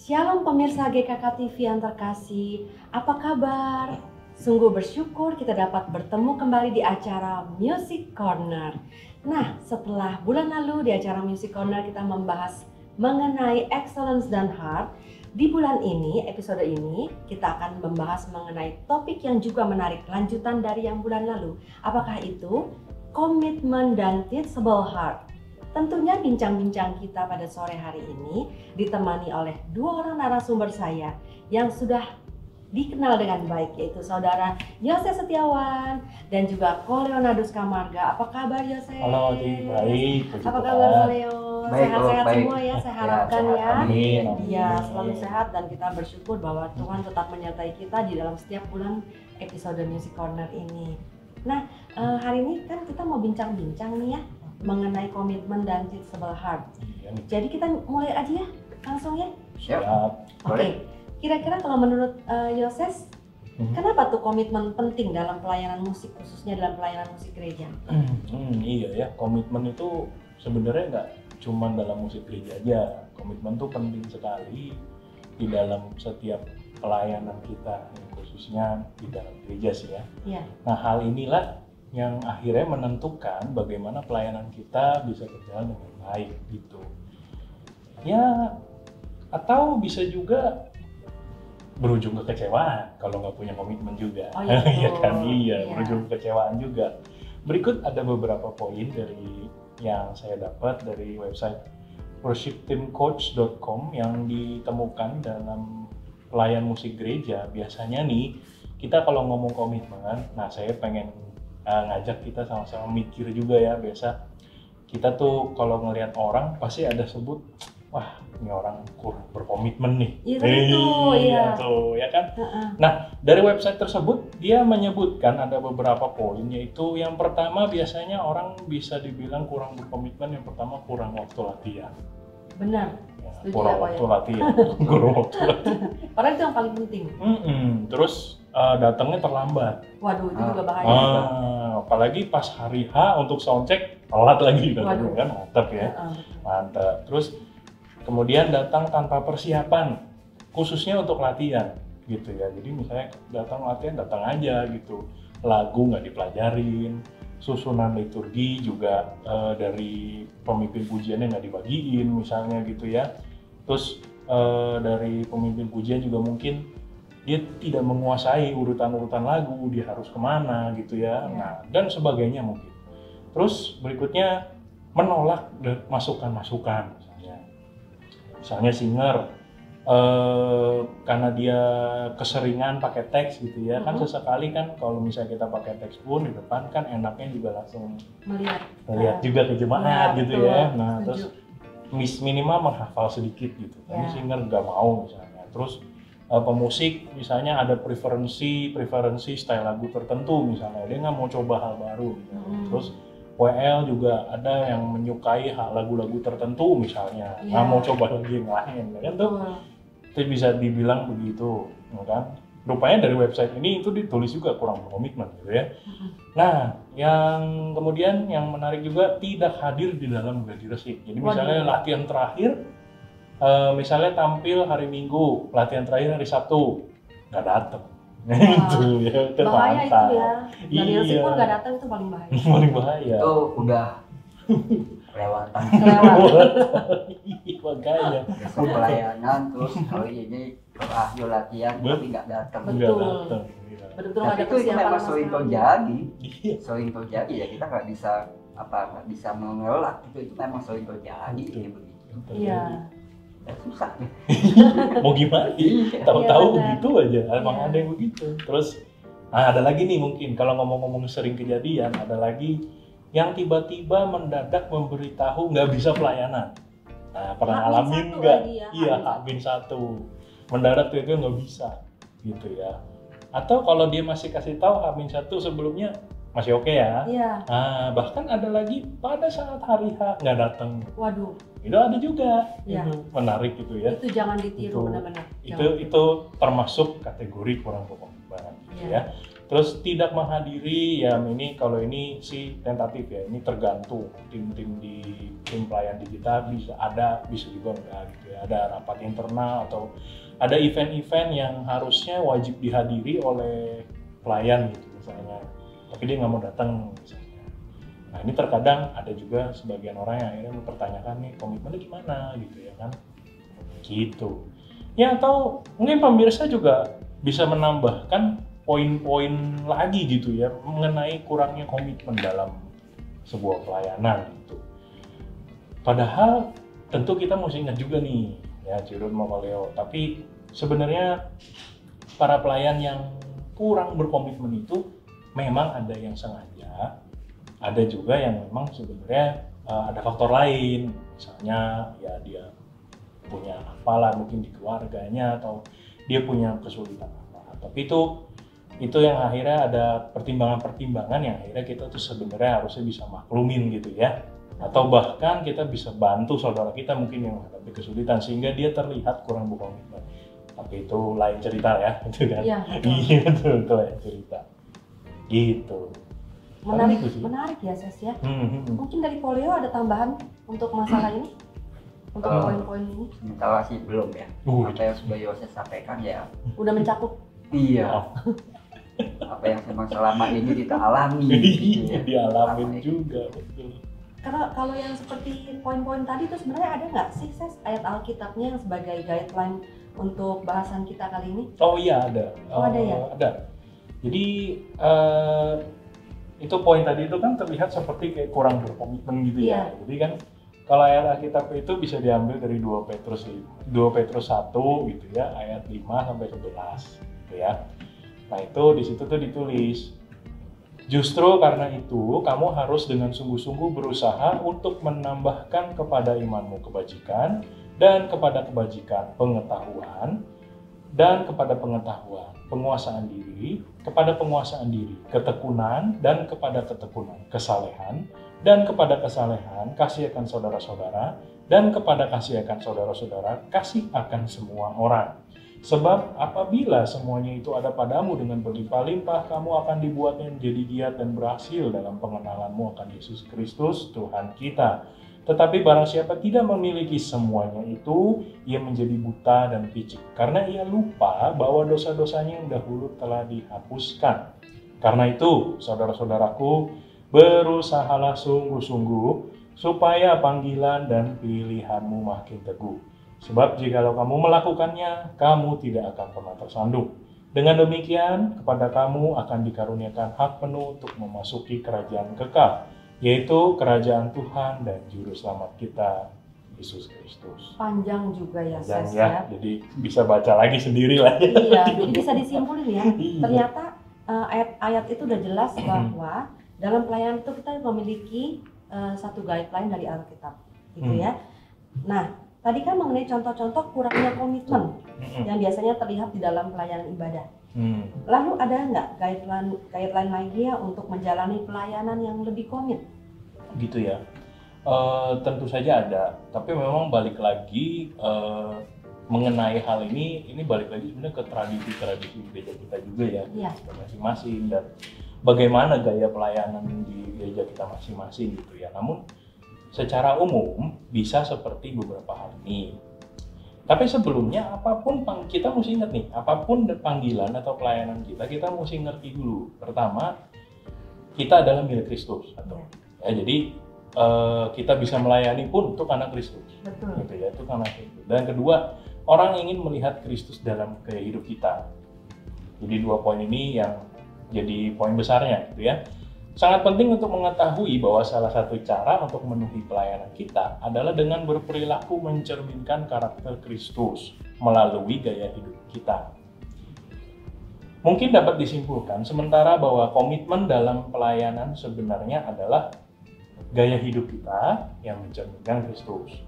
Shalom pemirsa GKK TV yang terkasih, apa kabar? Sungguh bersyukur kita dapat bertemu kembali di acara Music Corner. Nah, setelah bulan lalu di acara Music Corner kita membahas mengenai excellence dan heart. Di bulan ini, episode ini, kita akan membahas mengenai topik yang juga menarik lanjutan dari yang bulan lalu. Apakah itu? Komitmen dan teachable heart. Tentunya bincang-bincang kita pada sore hari ini ditemani oleh dua orang narasumber saya yang sudah dikenal dengan baik, yaitu saudara Yose Setiawan dan juga Ko Leonardus Camarga. Apa kabar Yose? Halo, baik. Apa kabar Leo? Sehat-sehat semua ya, saya harapkan ya. Amin. Iya, selalu sehat dan kita bersyukur bahwa Tuhan tetap menyertai kita di dalam setiap bulan episode Music Corner ini. Nah, hari ini kan kita mau bincang-bincang nih ya mengenai komitmen dan teachable heart. Jadi kita mulai aja ya, langsung ya. Siap. Oke. Kira-kira kalau menurut Yoses, kenapa tuh komitmen penting dalam pelayanan musik, khususnya dalam pelayanan musik gereja? Iya ya, komitmen itu sebenarnya nggak cuma dalam musik gereja aja. Komitmen tuh penting sekali di dalam setiap pelayanan kita, khususnya di dalam gereja sih ya. Iya. Nah, hal inilah yang akhirnya menentukan bagaimana pelayanan kita bisa berjalan dengan baik gitu. Ya, atau bisa juga berujung kekecewaan kalau nggak punya komitmen juga. Oh, iya. Iya kan? Iya, Iya. berujung kekecewaan juga. Berikut ada beberapa poin dari yang saya dapat dari website worshipteamcoach.com yang ditemukan dalam pelayan musik gereja. Biasanya nih, kita kalau ngomong komitmen, nah saya pengen ngajak kita sama-sama mikir juga ya. Biasa kita tuh kalau ngelihat orang pasti ada sebut, wah ini orang kurang berkomitmen nih. Iya itu, iya. Tuh, ya kan? Nah, dari website tersebut dia menyebutkan ada beberapa poin, yaitu yang pertama biasanya orang bisa dibilang kurang berkomitmen, yang pertama kurang waktu latihan. Benar. Ya, Setuju kurang ya, Pak, waktu ya? latihan. Kurang waktu latihan. Padahal itu yang paling penting. Terus datangnya terlambat. Waduh, itu juga bahaya. Apalagi pas hari H untuk soundcheck telat lagi datangnya, kan mantap ya. Mantap. Terus kemudian datang tanpa persiapan, khususnya untuk latihan gitu ya. Jadi misalnya datang latihan, datang aja gitu. Lagu nggak dipelajarin, susunan liturgi juga dari pemimpin pujiannya nggak dibagiin misalnya gitu ya. Terus dari pemimpin pujian juga mungkin dia tidak menguasai urutan-urutan lagu, dia harus kemana gitu ya. Nah, dan sebagainya mungkin. Terus berikutnya menolak masukan-masukan misalnya singer karena dia keseringan pakai teks gitu ya. Kan sesekali kan kalau misalnya kita pakai teks pun di depan kan enaknya juga langsung melihat juga ke jemaat gitu ya. Nah, terus minimal menghafal sedikit gitu. Tapi singer nggak mau misalnya. Terus pemusik misalnya ada preferensi style lagu tertentu misalnya, dia nggak mau coba hal baru misalnya. Terus WL juga ada yang menyukai lagu-lagu tertentu misalnya, nggak mau coba lagi yang lain, kan tuh itu bisa dibilang begitu, kan? Rupanya dari website ini itu ditulis juga kurang berkomitmen gitu ya. Nah, yang kemudian yang menarik juga tidak hadir di dalam gladi resik. Jadi misalnya latihan terakhir, misalnya tampil hari Minggu, latihan terakhir hari Sabtu, nggak datang. Itu ya, bahaya itu ya. Gladi resik Iya. pun nggak datang, itu paling bahaya. Paling bahaya. Itu udah kelewatan. Makanya. Besok pelayanan terus hari ini ayo latihan tapi nggak datang. Betul. Nggak datang. Iya. Betul-betul Tapi ada itu persiapan memang sama sering sekali. terjadi, Iya. sering terjadi ya, kita nggak bisa mengelak itu memang sering terjadi ya begitu. Iya. Ya, susah nih. Mau gimana? Iya. Tahu-tahu Iya, benar. begitu aja. Emang Iya. ada yang begitu. Terus ada lagi nih mungkin kalau ngomong-ngomong sering kejadian, ada lagi yang tiba-tiba mendadak memberitahu nggak bisa pelayanan. Nah, pernah ngalamin H-1 nggak? lagi ya, Iya, H-1. Mendadak itu nggak bisa, gitu ya. Atau kalau dia masih kasih tahu H-1 sebelumnya masih oke ya. Iya. Nah, bahkan ada lagi pada saat hari H nggak datang. Waduh, Itu ada juga. Iya. Itu menarik gitu ya. itu jangan ditiru Itu. benar-benar. Itu termasuk kategori kurang berkomitmen gitu Iya. ya. Terus tidak menghadiri, ya ini kalau ini sih tentatif ya, ini tergantung tim-tim di tim pelayan di kita bisa ada, bisa juga enggak gitu ya. Ada rapat internal atau ada event-event yang harusnya wajib dihadiri oleh pelayan gitu misalnya, tapi dia nggak mau datang misalnya. Nah ini terkadang ada juga sebagian orang yang akhirnya mempertanyakan nih komitmennya gimana gitu ya kan, gitu. Ya atau mungkin pemirsa juga bisa menambahkan poin-poin lagi gitu ya mengenai kurangnya komitmen dalam sebuah pelayanan gitu. Padahal tentu kita mesti ingat juga nih ya Cirun sama Leo, tapi sebenarnya para pelayan yang kurang berkomitmen itu memang ada yang sengaja, ada juga yang memang sebenarnya ada faktor lain, misalnya ya dia punya apalah mungkin di keluarganya atau dia punya kesulitan apa, tapi itu yang akhirnya ada pertimbangan-pertimbangan yang akhirnya kita tuh sebenarnya harusnya bisa maklumin gitu ya, atau bahkan kita bisa bantu saudara kita mungkin yang menghadapi kesulitan sehingga dia terlihat kurang berkomitmen. Tapi itu lain cerita ya, gitu kan? Iya betul lain cerita. Gitu. Menarik ya Ses ya. Mungkin dari Polio ada tambahan untuk masalah ini, untuk poin-poin ini? Sementara sih belum ya. Apa yang sudah Yose sampaikan ya. Udah mencakup. Iya. Apa yang memang selama ini kita alami. Iya, dialamin juga betul. Karena kalau yang seperti poin-poin tadi itu sebenarnya ada nggak sih Ses ayat Alkitabnya yang sebagai guideline untuk bahasan kita kali ini? Oh iya ada. Ada ya? Ada. Jadi itu poin tadi itu kan terlihat seperti kayak kurang berkomitmen gitu ya. Jadi kan kalau ayat Alkitab itu bisa diambil dari 2 Petrus 1 gitu ya, ayat 5 sampai 11 gitu ya. Nah itu di situ tuh ditulis, justru karena itu kamu harus dengan sungguh-sungguh berusaha untuk menambahkan kepada imanmu kebajikan, dan kepada kebajikan pengetahuan, dan kepada pengetahuan penguasaan diri, kepada penguasaan diri ketekunan, dan kepada ketekunan kesalehan, dan kepada kesalehan kasih akan saudara-saudara, dan kepada kasih akan saudara-saudara kasih akan semua orang. Sebab apabila semuanya itu ada padamu dengan berlimpah-limpah, kamu akan dibuatnya menjadi giat dan berhasil dalam pengenalanmu akan Yesus Kristus Tuhan kita. Tetapi barang siapa tidak memiliki semuanya itu, ia menjadi buta dan picik, karena ia lupa bahwa dosa-dosanya yang dahulu telah dihapuskan. Karena itu, saudara-saudaraku, berusahalah sungguh-sungguh supaya panggilan dan pilihanmu makin teguh. Sebab jikalau kamu melakukannya, kamu tidak akan pernah tersandung. Dengan demikian, kepada kamu akan dikaruniakan hak penuh untuk memasuki kerajaan kekal, yaitu kerajaan Tuhan dan Juru Selamat kita, Yesus Kristus. Panjang juga ya, Ses ya. Jadi bisa baca lagi sendiri lah. Iya, jadi bisa disimpulin ya. Ternyata ayat-ayat itu udah jelas bahwa dalam pelayanan itu kita memiliki satu guideline dari Alkitab, gitu ya. Nah, tadi kan mengenai contoh-contoh kurangnya komitmen yang biasanya terlihat di dalam pelayanan ibadah. Lalu ada nggak guideline lainnya untuk menjalani pelayanan yang lebih komit? Gitu ya. Tentu saja ada, tapi memang balik lagi mengenai hal ini balik lagi sebenarnya ke tradisi gereja kita juga ya, masing-masing, dan bagaimana gaya pelayanan di gereja kita masing-masing gitu ya. Namun secara umum bisa seperti beberapa hal ini. Tapi sebelumnya apapun kita mesti ingat nih, apapun panggilan atau pelayanan kita mesti ngerti dulu. Pertama, kita adalah milik Kristus, atau ya, jadi kita bisa melayani pun untuk anak Kristus. Betul. Gitu ya, itu anak Kristus. Dan kedua, orang ingin melihat Kristus dalam gaya hidup kita. Jadi 2 poin ini yang jadi poin besarnya gitu ya. Sangat penting untuk mengetahui bahwa salah satu cara untuk memenuhi pelayanan kita adalah dengan berperilaku mencerminkan karakter Kristus melalui gaya hidup kita. Mungkin dapat disimpulkan sementara bahwa komitmen dalam pelayanan sebenarnya adalah gaya hidup kita yang mencerminkan Kristus,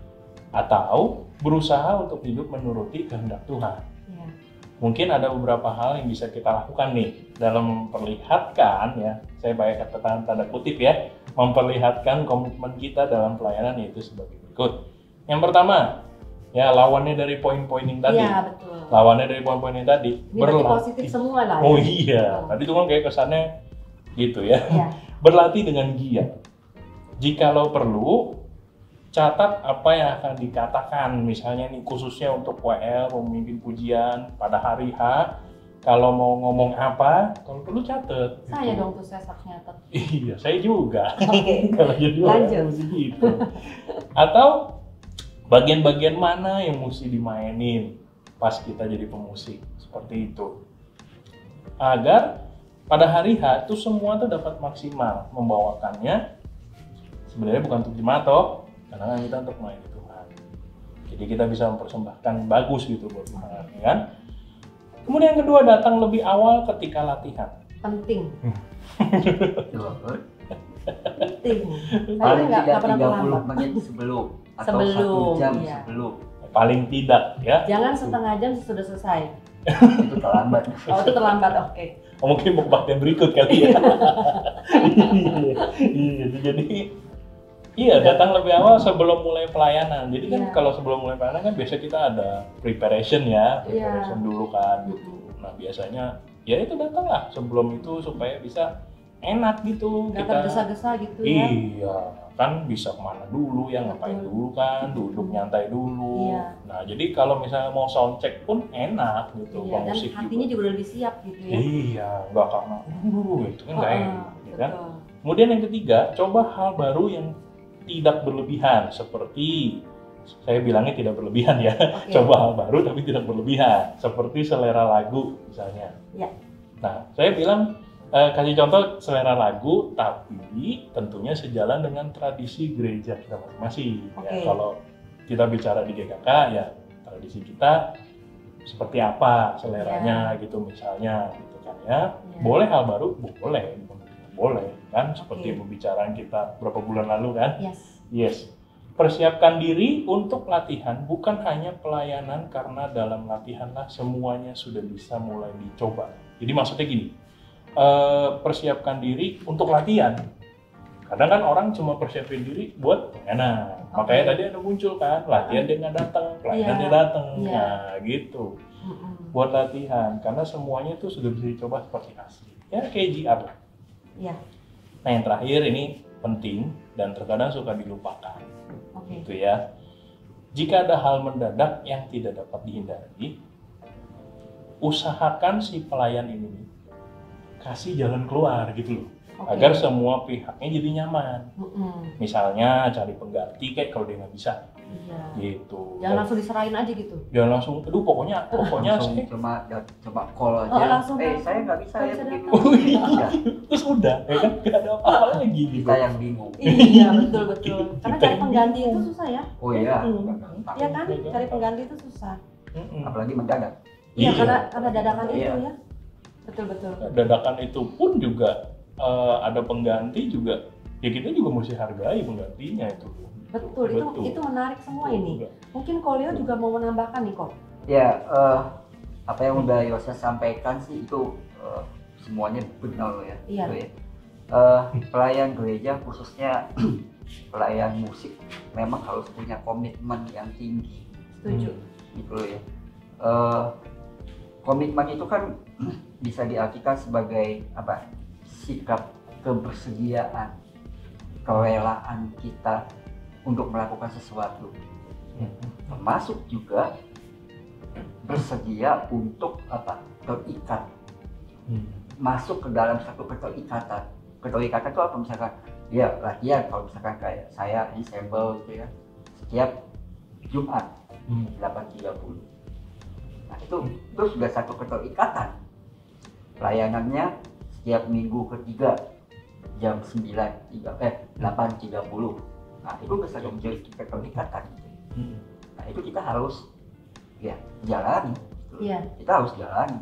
atau berusaha untuk hidup menuruti kehendak Tuhan. Mungkin ada beberapa hal yang bisa kita lakukan nih dalam memperlihatkan, ya, saya pakai kata tanda kutip ya, memperlihatkan komitmen kita dalam pelayanan, yaitu sebagai berikut. Yang pertama, Ya lawannya dari poin-poin yang tadi. Iya, betul. Lawannya dari poin-poin yang tadi. Ini berarti positif semua lah. Oh ya? iya, tadi tuh kan kayak kesannya gitu ya. Iya. Berlatih dengan giat. Jikalau perlu, catat apa yang akan dikatakan. Misalnya nih khususnya untuk WL, memimpin pujian pada hari H. Kalau mau ngomong apa, kalau perlu catat. Saya gitu. dong tuh saya nyatet. Iya, saya juga. Oke. Kalau jadi Lanjut. mesti gitu. Atau bagian-bagian mana yang mesti dimainin pas kita jadi pemusik, seperti itu. Agar pada hari H itu semua tuh dapat maksimal membawakannya. Sebenarnya bukan untuk jemaat toh, karena kan kita untuk melayani Tuhan. Jadi kita bisa mempersembahkan bagus gitu buat Tuhan, ya kan? Kemudian yang kedua, datang lebih awal ketika latihan. Penting. Penting. Saya Paling nggak tidak pernah 30 terlambat. menit sebelum atau Sebelum, 1 jam iya. sebelum. Paling tidak ya. Jangan setengah jam sudah selesai. Itu terlambat. Oh, itu terlambat, oke. Oh, mungkin mau bagian berikut kali ya. Iya, jadi iya, datang lebih awal sebelum mulai pelayanan. Jadi kan Iya. kalau sebelum mulai pelayanan kan biasa kita ada preparation ya, preparation Iya. dulu kan gitu. Nah, biasanya ya itu datanglah sebelum itu supaya bisa enak gitu. Nggak Kita tergesa-gesa gitu ya. iya, kan bisa kemana dulu ya, ngapain Betul. dulu kan, duduk nyantai dulu. Iya. Nah, jadi kalau misalnya mau sound check pun enak gitu, Iya, dan pemusik hatinya juga udah lebih siap gitu ya. Iya, nggak karena itu kan nggak enak, ya kan? Betul. Kemudian yang ketiga, coba hal baru yang tidak berlebihan, seperti saya bilangnya tidak berlebihan ya. Oke. Coba hal baru tapi tidak berlebihan, seperti selera lagu misalnya. Iya. Nah, saya bilang kasih contoh selera lagu, tapi tentunya sejalan dengan tradisi gereja kita masing-masing. Ya, Oke. kalau kita bicara di GKK ya tradisi kita seperti apa seleranya gitu misalnya, gitu kan ya. Iya. Boleh hal baru, boleh kan, seperti Oke. pembicaraan kita beberapa bulan lalu kan. Yes. Yes. Persiapkan diri untuk latihan, bukan hanya pelayanan, karena dalam latihanlah semuanya sudah bisa mulai dicoba. Jadi maksudnya gini, persiapkan diri untuk latihan. Kadang kan orang cuma persiapin diri buat pelayanan. Makanya tadi ada muncul kan, latihan dia nggak datang, pelayanan Iya. dia datang. Iya. Nah gitu, Mm-mm. buat latihan. Karena semuanya itu sudah bisa dicoba seperti asli. Ya kayak GR lah. Iya. Nah yang terakhir ini penting dan terkadang suka dilupakan. Oke. Gitu ya. Jika ada hal mendadak yang tidak dapat dihindari, usahakan si pelayan ini kasih jalan keluar gitu loh, Oke. agar semua pihaknya jadi nyaman. Mm-mm. Misalnya cari pengganti kayak kalau dia nggak bisa, Iya. gitu. Jangan langsung diserahin aja gitu. Jangan langsung, aduh pokoknya Langsung sih. coba call aja. Oh, langsung Saya nggak bisa nggak ya bisa begini. datang. Oh iya, Iya. terus udah, ya kan nggak ada apa-apa lagi gitu. Kita yang bingung. Iya, betul betul. Karena Kita cari yang pengganti itu bingung. susah ya. Oh iya. Iya kan? Cari pengganti itu susah. Mm-mm. Apalagi mendadak. Iya, Iya. karena dadakan Iya. itu ya. Betul betul. Dadakan itu pun juga ada pengganti juga, ya kita juga mesti hargai penggantinya itu. Betul, itu menarik semua ini. Mungkin Kolio juga mau menambahkan nih kok. Ya, apa yang udah Yosa sampaikan sih itu semuanya benar ya. Iya. Gitu ya. Pelayan gereja khususnya pelayan musik memang harus punya komitmen yang tinggi Setuju. gitu loh ya. Komitmen itu kan bisa diartikan sebagai apa? Sikap kebersediaan, kerelaan kita untuk melakukan sesuatu. Termasuk juga bersedia untuk apa? Terikat, masuk ke dalam satu keterikatan. Keterikatan itu apa? Misalkan ya latihan, kalau misalkan kayak saya ensemble gitu ya, setiap Jumat 8.30. Nah itu sudah satu keterikatan. Pelayanannya setiap minggu ketiga jam 8.30. Nah itu bisa menjadi keterikatan gitu. Nah itu kita harus ya jalani gitu. Iya. Kita harus jalani.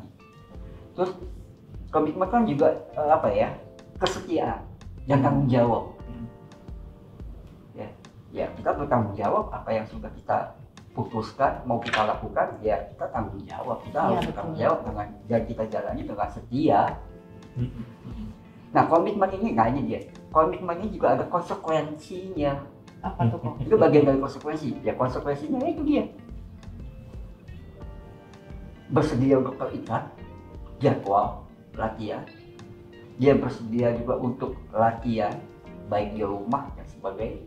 Terus komitmen kan juga apa ya, kesetiaan dan tanggung jawab. Ya kita bertanggung jawab apa yang sudah kita putuskan mau kita lakukan, ya kita tanggung jawab. Kita harus bertanggung jawab dengan, dan kita jalani dengan setia. Nah komitmen ini, nah ini dia, komitmen ini juga ada konsekuensinya. Apa tuh kok? Itu bagian dari konsekuensi. Ya konsekuensinya itu dia, bersedia untuk terikat jadwal latihan, dia bersedia juga untuk latihan baik di rumah dan sebagainya.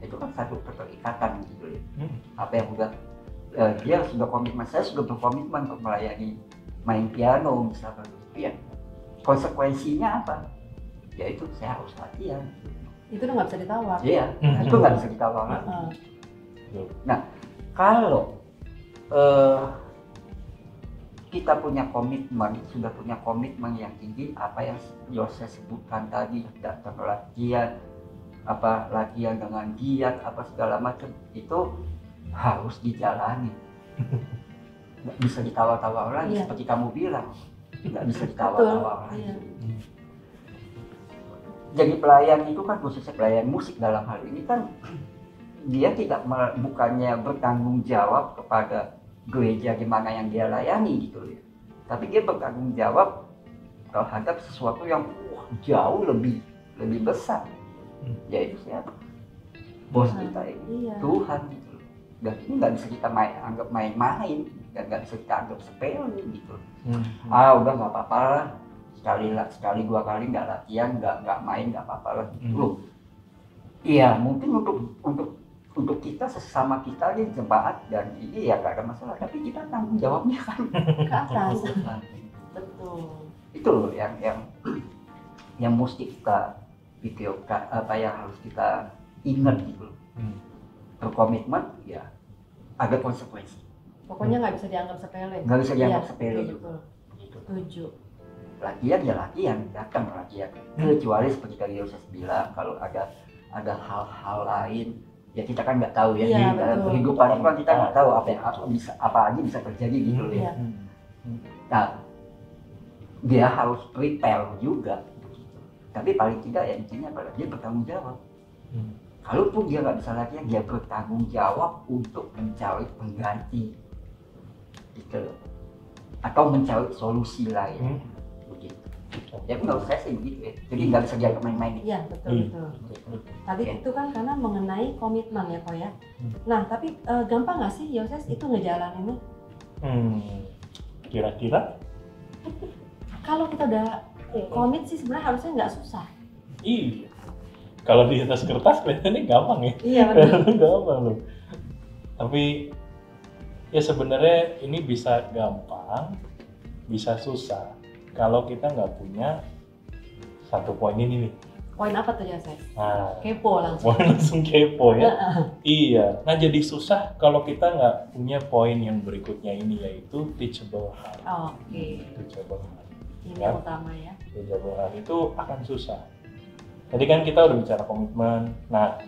Itu kan satu keterikatan gitu ya. Apa yang udah dia sudah komitmen, saya sudah berkomitmen untuk melayani main piano misalkan, ya konsekuensinya apa? Yaitu saya harus latihan. Itu udah nggak bisa ditawar. Iya, itu nggak bisa ditawar lagi. Nah, kalau kita punya komitmen, sudah punya komitmen yang tinggi, apa yang Yose sebutkan tadi, datang latihan, apa latihan dengan giat, apa segala macam, itu harus dijalani. Nggak bisa ditawar-tawar lagi, seperti kamu bilang, nggak bisa ditawar-tawar lagi. Jadi pelayan itu kan, khususnya pelayan musik dalam hal ini kan, dia tidak bukannya bertanggung jawab kepada gereja di mana yang dia layani gitu ya, tapi dia bertanggung jawab terhadap sesuatu yang jauh lebih besar, yaitu siapa? Bos kita ini, Tuhan gitu. Dan ini nggak bisa kita anggap main-main, dan nggak bisa kita anggap sepele gitu. Udah nggak apa-apa lah, sekali dua kali nggak latihan, nggak main, nggak apa-apa lah gitu. Iya, mungkin untuk kita sesama kita di jemaat dan ini ya nggak ada masalah, tapi kita tanggung jawabnya kan ke atas. Betul. Itu loh yang mesti kita pikirkan, apa yang harus kita ingat gitu loh. Berkomitmen ya ada konsekuensi. Pokoknya nggak bisa dianggap sepele. Nggak bisa dianggap sepele juga. Setuju. Latihan ya latihan, datang latihan. Kecuali seperti tadi Yoses bilang, kalau ada hal-hal lain, ya kita kan nggak tahu ya, di dalam kehidupan kan kita nggak tahu apa aja bisa terjadi gitu ya. Nah, dia harus prepare juga. Tapi paling tidak ya intinya pada dia bertanggung jawab. Kalaupun dia nggak bisa latihan, dia bertanggung jawab untuk mencari pengganti, gitu, atau mencari solusi lain. Ya menurut saya sih begitu ya, jadi nggak bisa dianggap main-main. Iya betul. Tadi itu kan karena mengenai komitmen ya Ko ya. Nah tapi gampang nggak sih Yoses itu ngejalaninnya? Kira-kira? Kalau kita udah komit sih sebenarnya harusnya nggak susah. Iya. Kalau di atas kertas kelihatannya gampang ya. Iya betul. Gampang loh. Tapi ya sebenarnya ini bisa gampang, bisa susah. Kalau kita nggak punya satu poin ini nih. Poin apa tuh Yoses? Nah, kepo langsung. Poin langsung kepo ya. Iya. Nah jadi susah kalau kita nggak punya poin yang berikutnya ini, yaitu teachable heart. Oke. Teachable heart. Ini yang utama ya. Teachable heart itu akan susah. Tadi kan kita udah bicara komitmen. Nah,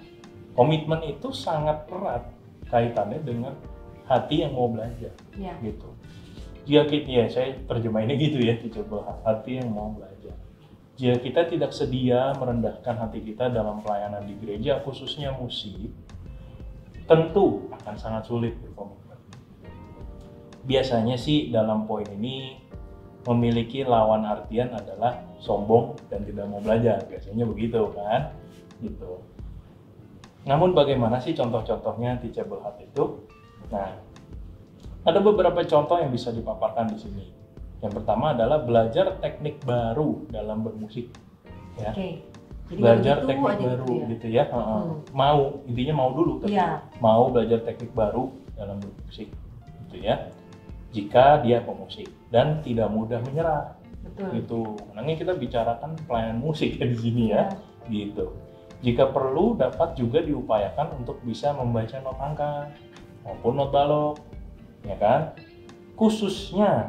komitmen itu sangat erat kaitannya dengan hati yang mau belajar. Iya. Gitu. Jika kita, ya saya terjemahinnya gitu ya, teachable heart, hati yang mau belajar. Jika kita tidak sedia merendahkan hati kita dalam pelayanan di gereja, khususnya musik, tentu akan sangat sulit berkomitmen. Biasanya sih dalam poin ini memiliki lawan artian adalah sombong dan tidak mau belajar, biasanya begitu kan, gitu. Namun bagaimana sih contoh-contohnya teachable heart itu? Nah, ada beberapa contoh yang bisa dipaparkan di sini. Yang pertama adalah belajar teknik baru dalam bermusik, ya. Jadi belajar teknik baru gitu ya. Mau, intinya mau dulu, tapi mau belajar teknik baru dalam bermusik, gitu ya. Jika dia pemusik dan tidak mudah menyerah, gitu. Karena kita bicarakan pelayanan musik ya di sini ya, gitu. Jika perlu dapat juga diupayakan untuk bisa membaca not angka maupun not balok, ya kan? Khususnya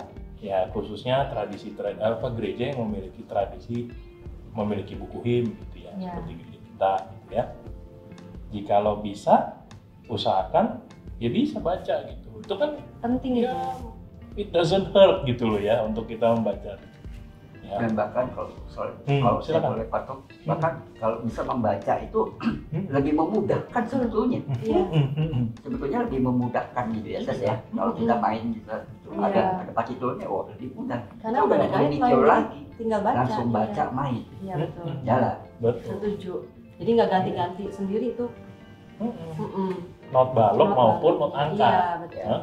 tradisi gereja yang memiliki tradisi memiliki buku him gitu ya, seperti kita gitu ya. Jikalau bisa, usahakan ya bisa baca gitu. Itu kan penting ya. It doesn't hurt gitu loh ya untuk kita membaca. Ya. Dan bahkan kalau saya boleh patok, bahkan kalau bisa membaca itu lebih memudahkan sebetulnya. Sebetulnya lebih memudahkan gitu ya, ya. Kalau kita main gitu, ada partiturnya, lebih mudah. Karena kita udah ada mikir lagi, tinggal baca, langsung baca main. Iya betul. Jalan. Setuju. Jadi nggak ganti-ganti sendiri itu. Not balok maupun not angka. Iya betul.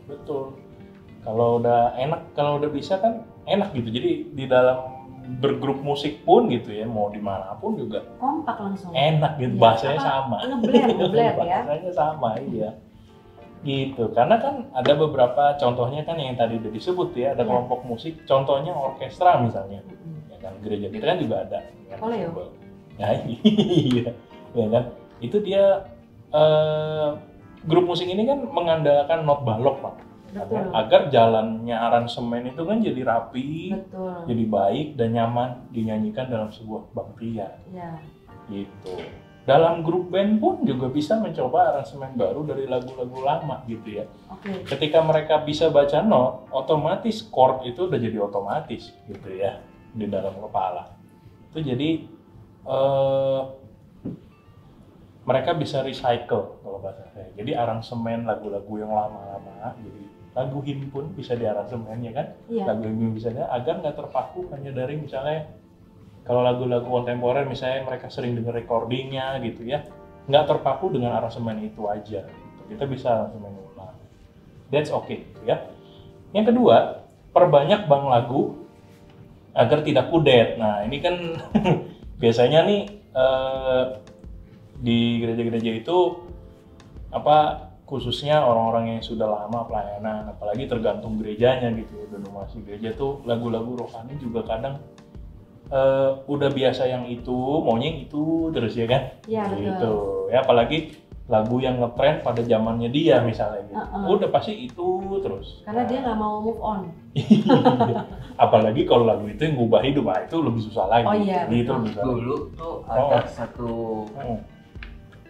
Betul. Kalau udah enak, kalau udah bisa kan enak gitu. Jadi di dalam bergrup musik pun gitu ya, mau dimanapun juga kompak langsung. Enak gitu, Iya, bahasanya sama. Ngeblend ya. Bahasanya sama, iya. Gitu, karena kan ada beberapa contohnya kan yang tadi udah disebut ya, ada kelompok musik, contohnya orkestra misalnya. Ya kan, gereja kita kan juga ada. Oleh. Ya iya, ya kan. Itu dia grup musik ini kan mengandalkan not balok, Pak. Betul. Agar jalannya aransemen itu kan jadi rapi, betul, jadi baik dan nyaman dinyanyikan dalam sebuah kebaktian. Ya. Gitu. Dalam grup band pun juga bisa mencoba aransemen baru dari lagu-lagu lama gitu ya. Oke. Ketika mereka bisa baca not, otomatis chord itu udah jadi otomatis gitu ya di dalam kepala. Itu jadi mereka bisa recycle kalau bahasa saya. Jadi aransemen lagu-lagu yang lama-lama, jadi lagu hymn pun bisa diaransemen ya kan? Iya. Lagu hymn bisa agar nggak terpaku hanya dari misalnya kalau lagu-lagu kontemporer misalnya mereka sering dengar recordingnya gitu ya, nggak terpaku dengan aransemen itu aja. Kita bisa aransemen ulang. That's okay gitu ya. Yang kedua, perbanyak bank lagu agar tidak kudet. Nah ini kan biasanya nih di gereja-gereja itu khususnya orang-orang yang sudah lama pelayanan, apalagi tergantung gerejanya gitu ya, denominasi gereja tuh lagu-lagu rohani juga kadang udah biasa yang itu, maunya yang itu terus ya kan? Iya gitu. betul. Ya apalagi lagu yang ngetrend pada zamannya dia misalnya gitu. Udah pasti itu terus. Karena dia nggak mau move on. Apalagi kalau lagu itu yang ngubah hidup, itu lebih susah lagi. Oh iya. Gitu lebih susah. Dulu tuh ada satu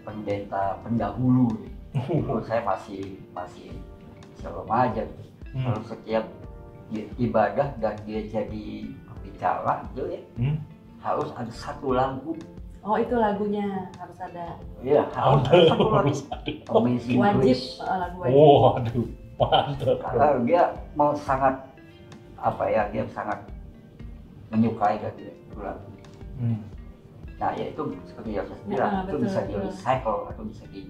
pendeta pendahulu. Dulu saya masih remaja. Kalau setiap ibadah dan dia jadi bicara gitu ya, harus ada satu lagu. Oh itu lagunya harus ada. Iya, harus ada satu lagu. Amazing Wajib Grace. lagu wajib. Waduh, mantap. Karena dia mau sangat dia sangat menyukai lagu. Nah ya itu seperti yang saya bilang, itu betul, bisa betul. di recycle atau bisa di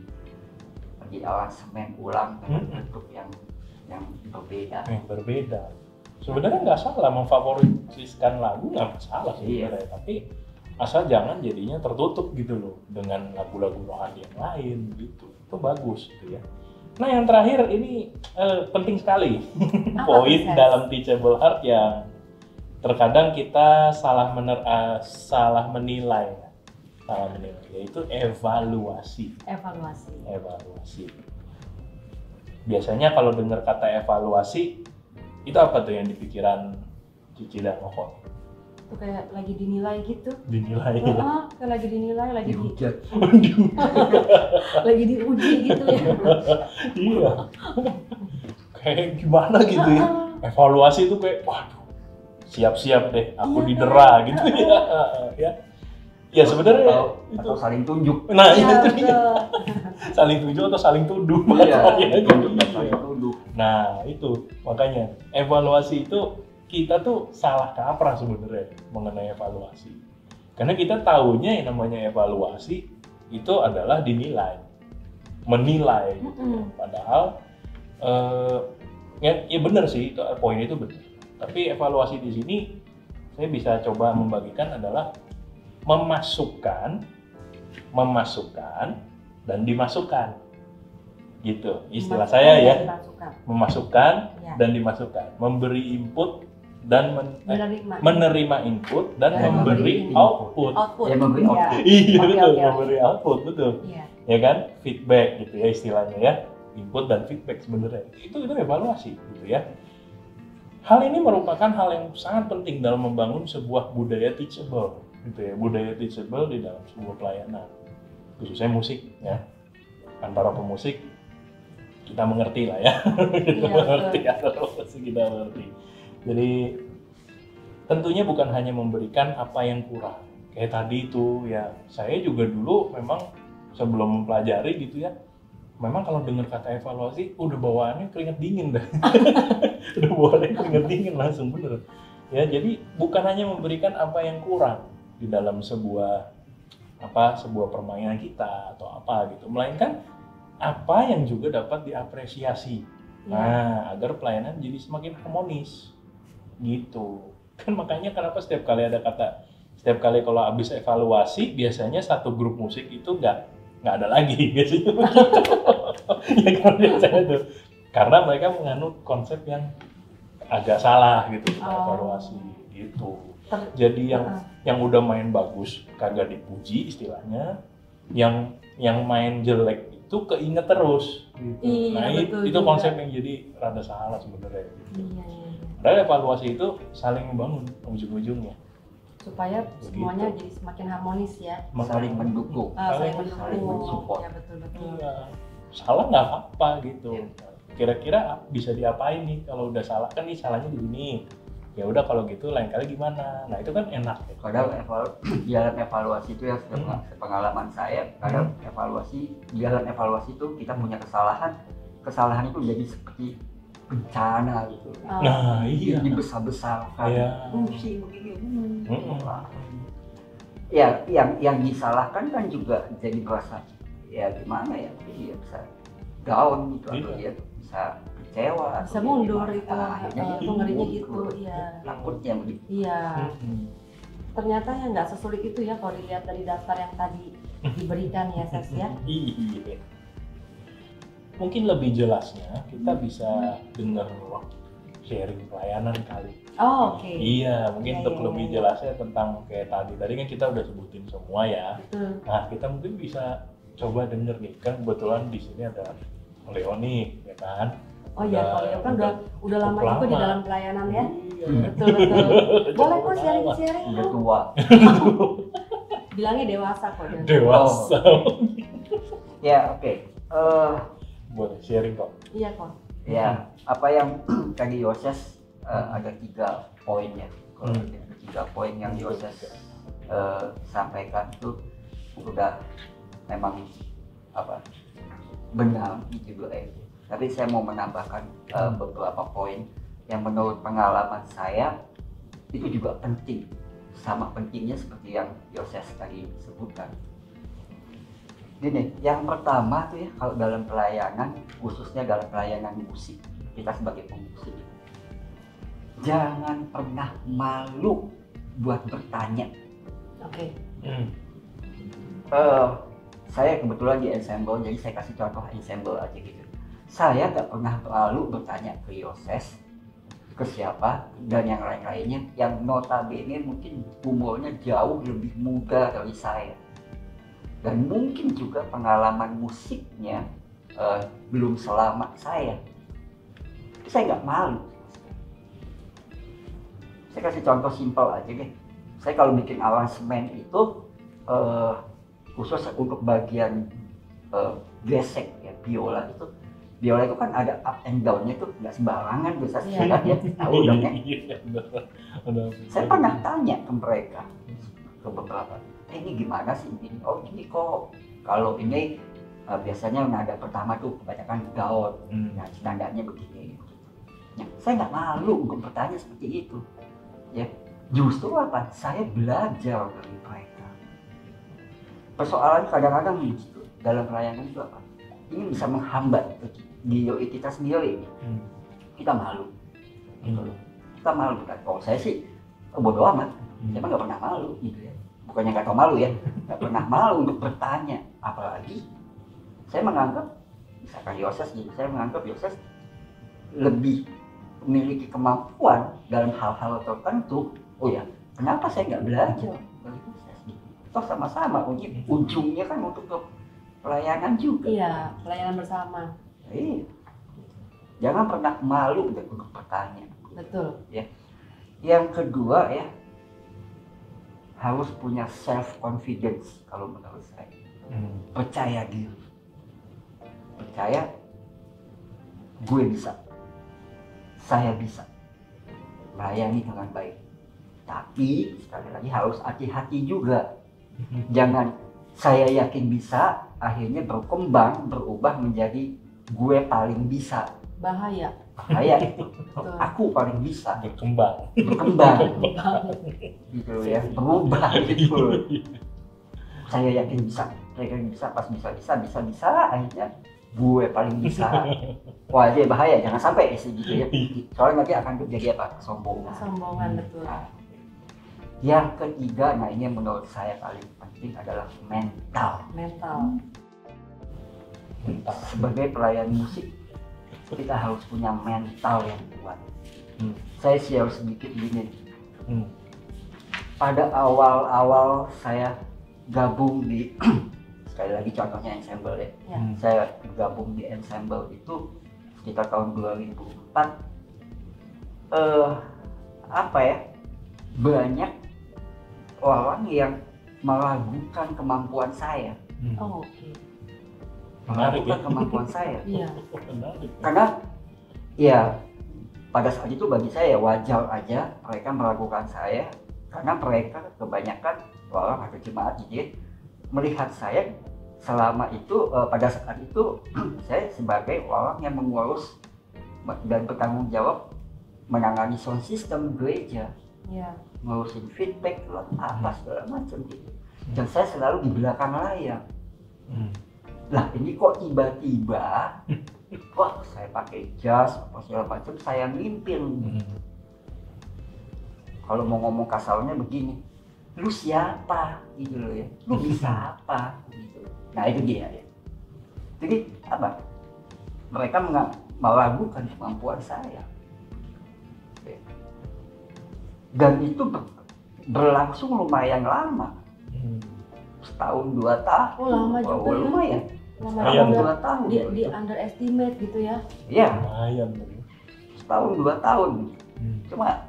aransemen ulang dengan bentuk yang berbeda. Yang berbeda. Sebenarnya nggak salah memfavoritkan lagu, nggak masalah sih sebenarnya, tapi asal jangan jadinya tertutup gitu loh dengan lagu-lagu rohani yang lain gitu. Itu bagus gitu ya. Nah yang terakhir ini penting sekali poin dalam teachable heart yang terkadang kita salah menilai, yaitu evaluasi. Biasanya kalau dengar kata evaluasi itu apa tuh yang di pikiran Cici dan Koko? Itu kayak lagi dinilai gitu. Dinilai ya? Kayak lagi dinilai, lagi dihujat. Lagi diuji gitu ya. Iya. Kayak gimana gitu ya? Evaluasi itu kayak, waduh, siap-siap deh, aku didera gitu ya. Ya sebenarnya atau saling tunjuk. Nah itu dia. Saling tunjuk atau saling tuduh. Nah itu makanya evaluasi itu kita tuh salah kaprah sebenarnya mengenai evaluasi. Karena kita tahunya yang namanya evaluasi itu adalah dinilai, menilai. Gitu. Padahal ya benar sih, poin itu benar. Tapi evaluasi di sini saya bisa coba membagikan adalah memasukkan dan dimasukkan. Gitu istilah saya ya. Memasukkan dan dimasukkan, memberi input dan menerima input dan memberi output. Ya, memberi output. Iya betul, memberi output betul. Ya kan, feedback gitu ya istilahnya ya, input dan feedback sebenarnya itu evaluasi gitu ya. Hal ini merupakan hal yang sangat penting dalam membangun sebuah budaya teachable gitu ya, budaya teachable di dalam sebuah pelayanan, khususnya musik ya. Antara pemusik kita mengerti lah ya, kita mengerti. Jadi tentunya bukan hanya memberikan apa yang kurang. Kayak tadi itu ya, saya juga dulu memang sebelum mempelajari gitu ya, memang kalau dengar kata evaluasi udah bawaannya keringat dingin dah. Udah bawaannya keringat dingin langsung bener. Ya jadi bukan hanya memberikan apa yang kurang di dalam sebuah permainan kita atau apa gitu, melainkan apa yang juga dapat diapresiasi Nah, agar pelayanan jadi semakin harmonis gitu. Kan makanya kenapa setiap kali kalau habis evaluasi biasanya satu grup musik itu nggak ada lagi biasanya begitu. Ya kan biasanya tuh. Karena mereka menganut konsep yang agak salah gitu evaluasi gitu. Jadi yang udah main bagus kagak dipuji istilahnya, yang main jelek itu keinget terus gitu. Iya, Nah itu juga. konsep yang jadi rada salah sebenarnya gitu. Iya. Padahal evaluasi itu saling membangun ujung-ujungnya Supaya semuanya jadi semakin harmonis ya. Saling mendukung. Saling saling mendukung. mensupport. Ya betul. Iya. Salah nggak apa-apa gitu. Kira-kira bisa diapain nih kalau udah salah, kan nih salahnya di sini. Ya udah kalau gitu lain kali gimana? Nah itu kan enak. Kadang jalan evaluasi itu yang pengalaman saya, kadang jalan evaluasi itu kita punya kesalahan itu jadi seperti bencana gitu. Nah iya. Dibesar-besarkan. Iya. Fungsi begini. Ya, yang disalahkan kan juga jadi merasa ya gimana ya, dia bisa down gitu atau dia bisa kecewa, bisa mundur itu, itu ngerinya gitu, iya. Takutnya begitu. Iya. Ternyata ya nggak sesulit itu ya kalau dilihat dari daftar yang tadi diberikan ya Ses ya. Iya. Mungkin lebih jelasnya kita bisa dengar sharing pelayanan kali. Oh, oke. Iya, mungkin untuk lebih jelasnya tentang kayak tadi kan kita udah sebutin semua ya. Betul. Nah, kita mungkin bisa coba denger nih, kan kebetulan di sini ada Leoni, ya kan? Oh iya, kalau Leo kan udah lama juga di dalam pelayanan ya. Iya. Betul. Boleh kok sharing. Udah tua. Bilangnya dewasa kok. Dewasa. Ya, oke. Boleh sharing kok. Iya kok. Ya, apa yang tadi Yoses ada 3 poin ya. Kalau ada 3 poin yang Yoses sampaikan itu udah memang benar gitu ya. Tapi saya mau menambahkan beberapa poin yang menurut pengalaman saya itu juga penting, sama pentingnya seperti yang Yoses tadi sebutkan. Gini, yang pertama tuh ya, kalau dalam pelayanan, khususnya dalam pelayanan musik, kita sebagai pemusik, jangan pernah malu buat bertanya. Oke. Saya kebetulan di ensemble, jadi saya kasih contoh ensemble aja gitu. Saya nggak pernah malu bertanya ke Yoses, ke siapa, dan yang lain-lainnya, yang notabene mungkin umurnya jauh lebih muda dari saya. Dan mungkin juga pengalaman musiknya belum selama saya. Saya nggak malu. Saya kasih contoh simpel aja deh. Saya kalau bikin aransemen itu khusus untuk bagian gesek ya, biola itu kan ada up and down-nya tuh nggak sembarangan tuh saya ya, tahu dong ya. Saya pernah tanya ke mereka, ke beberapa, ini gimana sih ini? Oh ini kok kalau ini biasanya nada pertama tuh kebanyakan down, nah nadanya begini. Nah, saya nggak malu untuk bertanya seperti itu, ya. Justru apa? Saya belajar dari mereka. Persoalan kadang-kadang gitu dalam pelayanan itu apa? Ini bisa menghambat diri kita sendiri. Kita malu. Kita malu kan? Kalau saya sih bodo amat. Saya nggak pernah malu gitu ya. Bukannya nggak tahu malu ya, nggak pernah malu untuk bertanya. Apalagi saya menganggap, misalkan Yoses gitu, saya menganggap Yoses lebih memiliki kemampuan dalam hal-hal tertentu. Oh ya, kenapa saya nggak belajar dari Yoses gitu? Toh sama-sama, ujungnya kan untuk pelayanan juga. Iya, pelayanan bersama. Iya. Jangan pernah malu untuk bertanya. Betul. Ya. Yang kedua ya, harus punya self confidence kalau menurut saya. Percaya diri. Percaya gue bisa. Saya bisa melayani dengan baik. Tapi sekali lagi harus hati-hati juga. Jangan saya yakin bisa, akhirnya berubah menjadi gue paling bisa. Bahaya. Bahaya itu. Aku paling bisa. Berkembang. Gitu ya, berubah gitu. Saya yakin bisa, pas bisa, akhirnya gue paling bisa. Wah, jadi bahaya, jangan sampai gitu ya. Soalnya nanti akan terjadi apa? Kesombongan, betul. Nah, yang ketiga, nah ini menurut saya paling penting adalah mental. Sebagai pelayan musik, kita harus punya mental yang kuat. Saya share sedikit gini. Pada awal-awal saya gabung di sekali lagi contohnya ensemble ya. Saya gabung di ensemble itu sekitar tahun 2004. Banyak orang yang meragukan kemampuan saya. Meragukan kemampuan saya. Karena ya pada saat itu bagi saya wajar aja mereka meragukan saya, karena mereka kebanyakan orang atau jemaat gitu melihat saya selama itu pada saat itu saya sebagai orang yang mengurus dan bertanggung jawab menangani sound system gereja, ngurusin feedback apa segala macam gitu, dan saya selalu di belakang layar. Lah ini kok tiba-tiba wah saya pakai jas apa segala macam, saya mimpin. Kalau mau ngomong kasarnya begini, lu siapa gitu loh ya, lu bisa apa gitu. Nah itu dia ya. Jadi apa, mereka meragukan kemampuan saya, dan itu berlangsung lumayan lama, setahun 2 tahun. Lama juga ya. Lumayan. Lumayan 2 tahun. Di underestimate gitu ya. Iya. Lumayan. Setahun 2 tahun. Cuma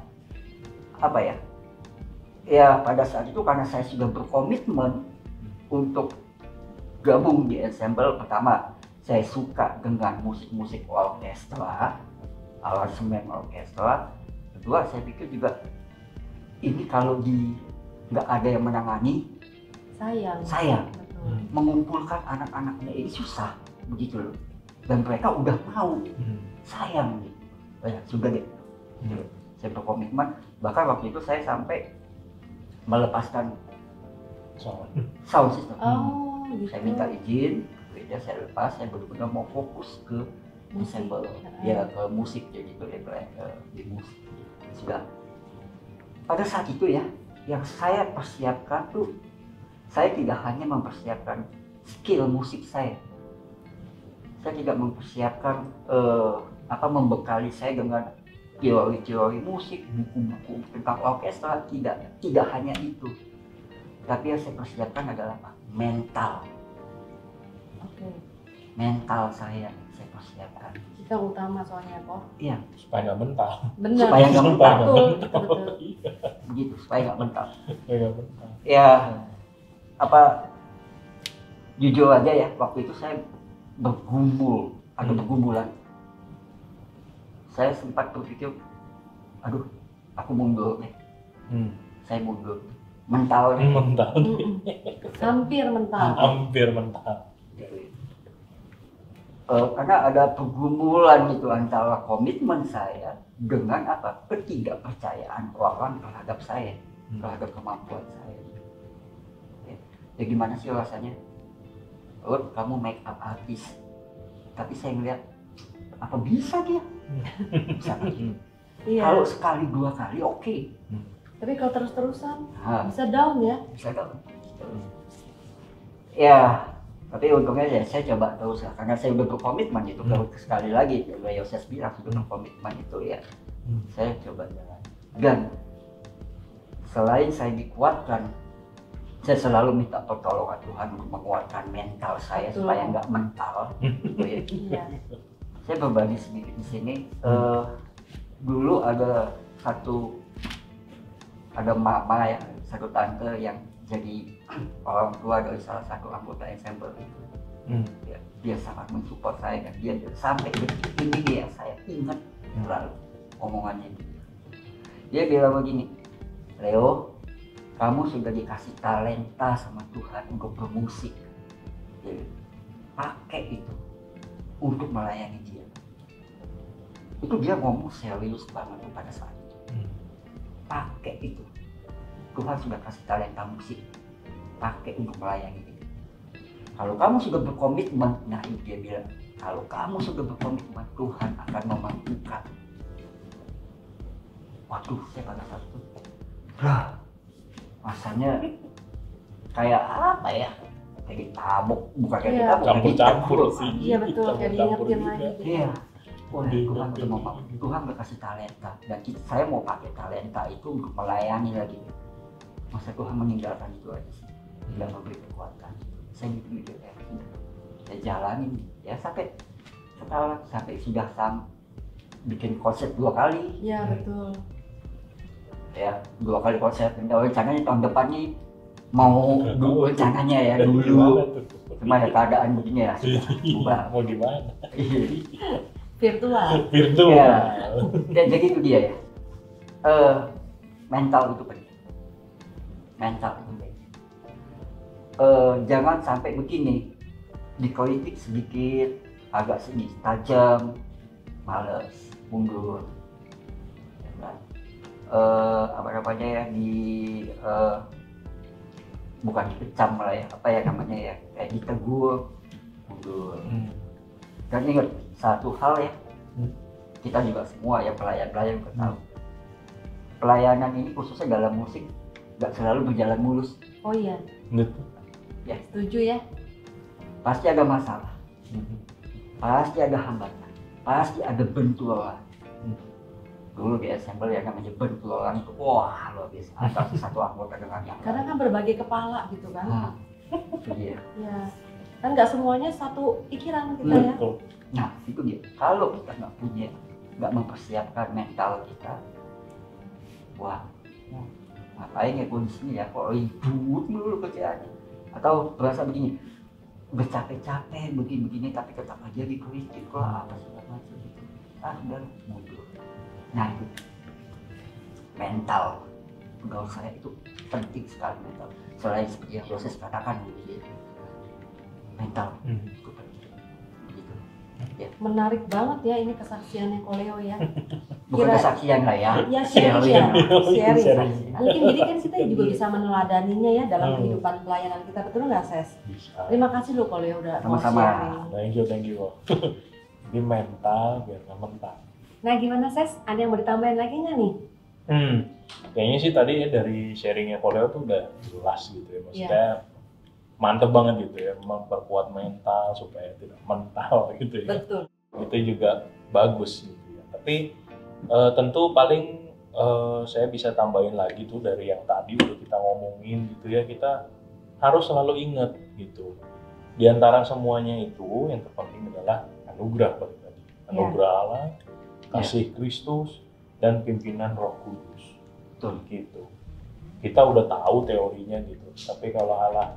apa ya? Ya pada saat itu karena saya sudah berkomitmen untuk gabung di ensemble. Pertama, saya suka dengan musik-musik orkestra, aransemen orkestra. Kedua, saya pikir juga ini kalau nggak ada yang menangani, sayang. Mengumpulkan anak-anaknya ini susah begitu loh, dan mereka udah mau, sayang gitu. Ya sudah deh, saya berkomitmen. Bahkan waktu itu saya sampai melepaskan sound system. Gitu. Saya minta izin, gereja saya lepas, saya benar-benar mau fokus ke ensemble, ya ke musik jadi di musik. Sudah. Pada saat itu ya, yang saya persiapkan tuh, saya tidak hanya mempersiapkan skill musik saya tidak mempersiapkan membekali saya dengan teori-teori musik, buku-buku tentang orkestra, tidak hanya itu. Tapi yang saya persiapkan adalah apa? Mental. Mental saya persiapkan. Itu yang utama soalnya kok. Iya. Supaya nggak mental. Benar. Supaya nggak mental. Betul. Begitu, supaya nggak mental. mental. Ya, jujur aja ya, waktu itu saya bergumulan. Saya sempat berpikir, aduh, aku mundur deh. Saya mundur. Mental. Hampir mental. Karena ada pergumulan itu antara komitmen saya dengan ketidakpercayaan orang terhadap saya, terhadap kemampuan saya. Ya gimana sih rasanya? Kamu make up artist, tapi saya ngeliat apa bisa dia? Bisa. Kalau sekali 2 kali oke. Tapi kalau terus-terusan bisa down ya? Bisa down. Ya, tapi untungnya ya saya coba terus lah, karena saya udah berkomitmen itu. Sekali lagi, ya saya bilang sudah berkomitmen itu ya. Saya coba jalan. Dan selain saya dikuatkan, saya selalu minta pertolongan Tuhan untuk menguatkan mental saya supaya nggak mental. Gitu ya. Saya berbagi sedikit di sini. Dulu ada mama ya, satu tante yang jadi orang tua dari salah satu anggota ensemble itu. Dia sangat mensupport saya, dan dia sampai detik ini dia saya ingat selalu omongannya. Dia bilang begini, Leo, kamu sudah dikasih talenta sama Tuhan untuk bermusik. Jadi, pakai itu untuk melayani dia. Itu dia ngomong serius banget pada saat itu. Pakai itu. Tuhan sudah kasih talenta musik, pakai untuk melayani dia. Kalau kamu sudah berkomitmen, nah itu dia bilang, kalau kamu sudah berkomitmen, Tuhan akan memampukan. Waduh, saya pada saat itu, rasanya kayak apa ya? Kayak ditabuk, bukan kayak ditabuk, campur-campur sih. Iya betul, kayak diingetin lagi. Iya. Wah, Tuhan udah mau, Tuhan berkasih talenta dan saya mau pakai talenta itu untuk melayani lagi. Masa Tuhan meninggalkan itu aja sih, tidak memberi kekuatan. Saya gitu ya, saya jalanin ya sampai setelah sudah bikin konsep 2 kali. Iya betul. Ya 2 kali konsep. Rencananya tahun depan nih mau dulu rencananya ya dulu. Cuma ada keadaan begini ya, sudah mau gimana? Virtual. Ya. Jadi itu dia ya. Mental itu penting. Mental itu penting. Jangan sampai begini, dikritik sedikit, agak sedikit tajam, males, mundur. Apa namanya ya, bukan dikecam lah ya, apa ya namanya ya, kayak ditegur, mundur. Dan ingat satu hal ya, kita juga semua ya pelayan-pelayan tahu, pelayanan ini khususnya dalam musik nggak selalu berjalan mulus. Oh iya. Betul. Ya. Setuju ya. Pasti ada masalah, pasti ada hambatan, pasti ada benturan. Dulu di ensemble ya namanya benturan itu, wah luar biasa. Antara satu anggota dengan yang lain. Karena kan berbagai kepala gitu kan. Itu dia. Ya. Kan nggak semuanya satu pikiran kita ya. Nah itu dia. Kalau kita nggak mempersiapkan mental kita, wah ngapain ya gue di sini ya, kok ribut dulu kerjaannya, atau berasa begini, bercapek-capek begini-begini tapi tetap aja dikritik lah apa segala macam gitu. Dan mundur. Nah itu mental pegawai saya itu penting sekali mental. Selain seperti yang proses katakan gitu, mental itu penting. Gitu. Ya. Menarik banget ya ini kesaksiannya Koleo ya. Bukan kesaksian lah ya. Ya sharing. Mungkin jadi kan kita juga bisa meneladaninya ya dalam kehidupan pelayanan kita, betul nggak Ses? Bisa. Terima kasih loh Koleo udah mau Sama-sama. sharing. Thank you. Ini mental biar nggak mental. Nah gimana Ses? Ada yang mau ditambahin lagi nggak nih? Kayaknya sih tadi ya dari sharingnya Koleo tuh udah jelas gitu ya, maksudnya mantep banget gitu ya, memperkuat mental supaya tidak mental gitu ya. Betul. Itu juga bagus gitu ya. Tapi tentu paling saya bisa tambahin lagi tuh dari yang tadi udah kita ngomongin gitu ya, kita harus selalu ingat gitu. Di antara semuanya itu yang terpenting adalah anugerah balik tadi. Anugerah Allah, kasih Kristus, dan pimpinan Roh Kudus. Betul. Gitu. Kita udah tahu teorinya gitu, tapi kalau Allah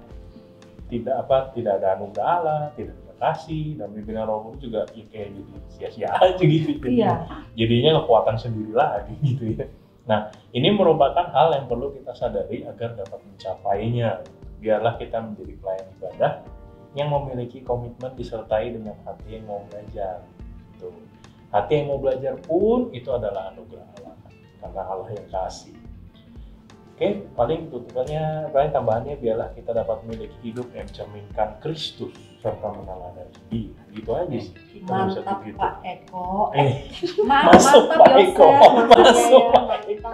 tidak ada anugerah Allah, tidak ada kasih, dan pimpinan Roh Kudus juga ya kayak jadi sia-sia aja gitu. Jadinya kekuatan sendiri lagi gitu ya. Nah, ini merupakan hal yang perlu kita sadari agar dapat mencapainya. Biarlah kita menjadi pelayan ibadah yang memiliki komitmen disertai dengan hati yang mau belajar. Tuh. Hati yang mau belajar pun itu adalah anugerah Allah, karena Allah yang kasih. Oke, paling tutupannya, paling tambahannya, biarlah kita dapat memiliki hidup yang mencerminkan Kristus serta meneladani Dia. Gitu aja sih. Kita bisa Mantap begitu. Pak Eko. Masuk mantap Pak Eko. Masuk Pak Eko.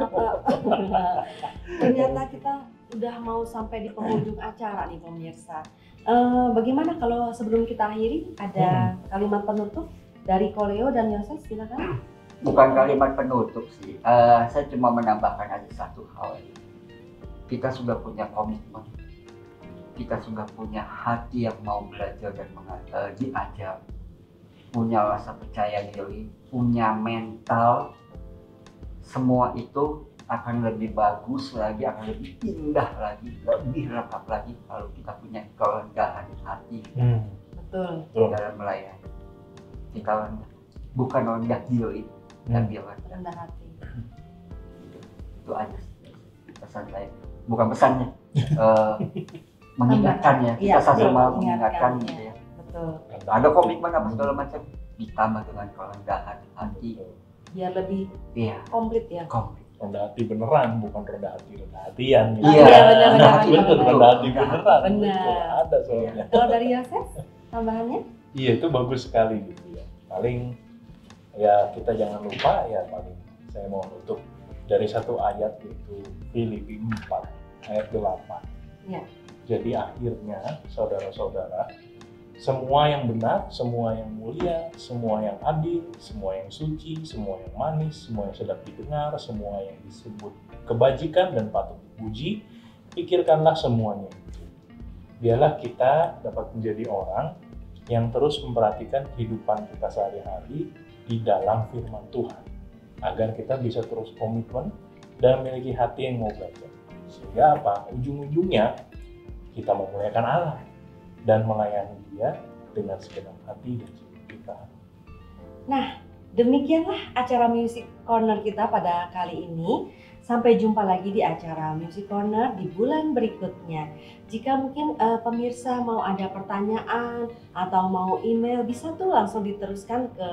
Ternyata kita udah mau sampai di penghujung acara nih pemirsa. Bagaimana kalau sebelum kita akhiri ada kalimat penutup dari Koleo dan Yoses, silakan. Bukan kalimat penutup sih, saya cuma menambahkan aja satu hal. Kita sudah punya komitmen, kita sudah punya hati yang mau belajar dan diajar, punya rasa percaya diri, punya mental, semua itu akan lebih bagus lagi, akan lebih indah lagi, lebih lengkap lagi kalau kita punya kerendahan hati Betul. dalam melayani. Kita bukan rendah diri, tapi rendah hati. Itu aja pesan saya, bukan pesannya, mengingatkannya. Kita sama mengingatkan gitu ya. Betul. Ada komitmen apa segala macam, ditambah dengan kerendahan hati Biar lebih komplit ya. Komplit. rendah hati beneran, bukan rendah hatian gitu. Iya, benar-benar. Bener, rendah hati Benar. beneran. Benar. Betul, ada soalnya. Kalau dari Yoses, tambahannya? Iya, itu bagus sekali gitu ya. Paling ya kita jangan lupa ya, paling saya mau nutup dari satu ayat, yaitu Filipi 4 ayat 8. Ya. Jadi akhirnya saudara-saudara, semua yang benar, semua yang mulia, semua yang adil, semua yang suci, semua yang manis, semua yang sedap didengar, semua yang disebut kebajikan dan patut dipuji, pikirkanlah semuanya itu. Biarlah kita dapat menjadi orang yang terus memperhatikan kehidupan kita sehari-hari di dalam firman Tuhan, agar kita bisa terus komitmen dan memiliki hati yang mau belajar. Sehingga apa? Ujung-ujungnya kita memuliakan Allah dan melayani Dia dengan segenap hati dan jiwa kita. Nah, demikianlah acara Music Corner kita pada kali ini. Sampai jumpa lagi di acara Music Corner di bulan berikutnya. Jika mungkin pemirsa mau ada pertanyaan atau mau email, bisa tuh langsung diteruskan ke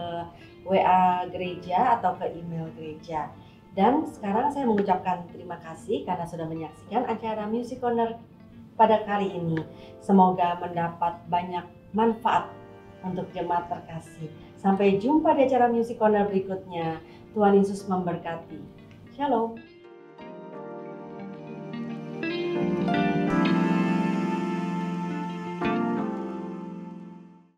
WA gereja atau ke email gereja. Dan sekarang saya mengucapkan terima kasih karena sudah menyaksikan acara Music Corner pada kali ini. Semoga mendapat banyak manfaat untuk jemaat terkasih. Sampai jumpa di acara Music Corner berikutnya. Tuhan Yesus memberkati. Shalom.